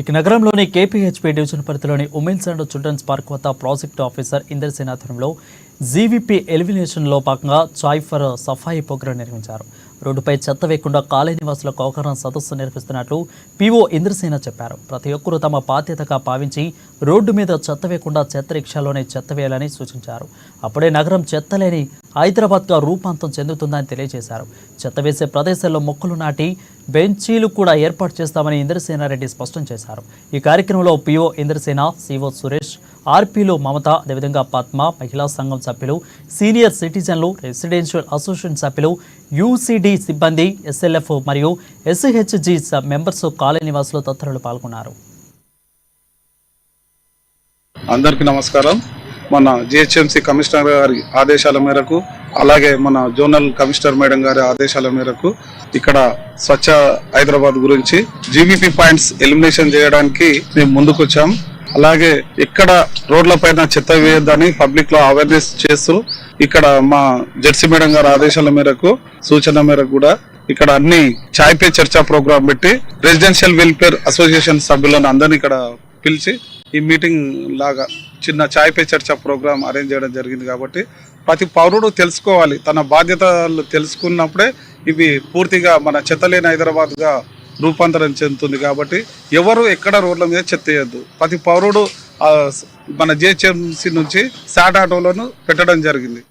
ఇక నగరంలోని KPHP division పరిధిలోని ఉమెన్స్ అండ్ చిల్డ్రన్స్ పార్క్ వద్ద ప్రాజెక్టు ఆఫీసర్ ఇందర్సేన ఆధ్వర్యంలో జీవీపీ ఎలిమినేషన్లో భాగంగా చాయ్ ఫర్ సఫాయి ప్రోగ్రాం నిర్వహించారు. రోడ్డుపై చెత్త వేయకుండా కాలనీ నివాసులకు అవగాహన సదస్సు నిర్వహిస్తున్నట్లు పీఓ ఇంద్రసేన చెప్పారు. ప్రతి ఒక్కరూ తమ బాధ్యతగా భావించి రోడ్డు మీద చెత్త వేయకుండా చెత్త రిక్షాలోనే చెత్త వేయాలని సూచించారు. అప్పుడే నగరం చెత్త లేని హైదరాబాద్గా రూపాంతరం చెందుతుందని తెలియజేశారు. చెత్త వేసే ప్రదేశాల్లో మొక్కలు నాటి బెంచీలు కూడా ఏర్పాటు చేస్తామని ఇంద్రసేనారెడ్డి స్పష్టం చేశారు. ఈ కార్యక్రమంలో పీఓ ఇంద్రసేన, సిఓ సురేష్, ఆర్పీలు మమత, అదేవిధంగా పద్మ, మహిళా సంఘం సభ్యులు, సీనియర్ సిటిజన్లు, రెసిడెన్షియల్ అసోసియేషన్ సభ్యులు, యూసీడీ సిబ్బంది, ఎస్ఎల్ఎఫ్ మరియు ఎస్హెచ్జి మెంబర్స్, కాలనీ నివాసులు తదితరులు పాల్గొన్నారు. అందరికీ నమస్కారం. మన జిహెచ్ఎంసీ కమిషనర్ గారి ఆదేశాల మేరకు, అలాగే మన జోనల్ కమిషనర్ మేడం గారి ఆదేశాల మేరకు ఇక్కడ స్వచ్ఛ హైదరాబాద్ గురించి జీవీపీ పాయింట్స్ ఎలిమినేషన్ చేయడానికి మేము ముందుకు వచ్చాం. అలాగే ఇక్కడ రోడ్ల పైన చెత్త వేయొద్దని పబ్లిక్ లో అవేర్నెస్ చేస్తూ ఇక్కడ మా జెడ్సీ మేడం గారి ఆదేశాల మేరకు, సూచన మేరకు కూడా ఇక్కడ అన్ని చాయ్ పే చర్చా ప్రోగ్రాం పెట్టి రెసిడెన్షియల్ వెల్ఫేర్ అసోసియేషన్ సభ్యులను అందరినీ ఇక్కడ పిలిచి ఈ మీటింగ్ లాగా చిన్న చాయ్ పే చర్చా ప్రోగ్రాం అరేంజ్ చేయడం జరిగింది. కాబట్టి ప్రతి పౌరుడు తెలుసుకోవాలి, తన బాధ్యతలు తెలుసుకున్నప్పుడే ఇవి పూర్తిగా మన చెత్తలేని హైదరాబాద్గా రూపాంతరం చెందుతుంది. కాబట్టి ఎవరు ఎక్కడ రోడ్ల మీద చెత్త వేయద్దు. ప్రతి పౌరుడు మన జిహెచ్ఎంసీ నుంచి శాట్ ఆటోలను పెట్టడం జరిగింది.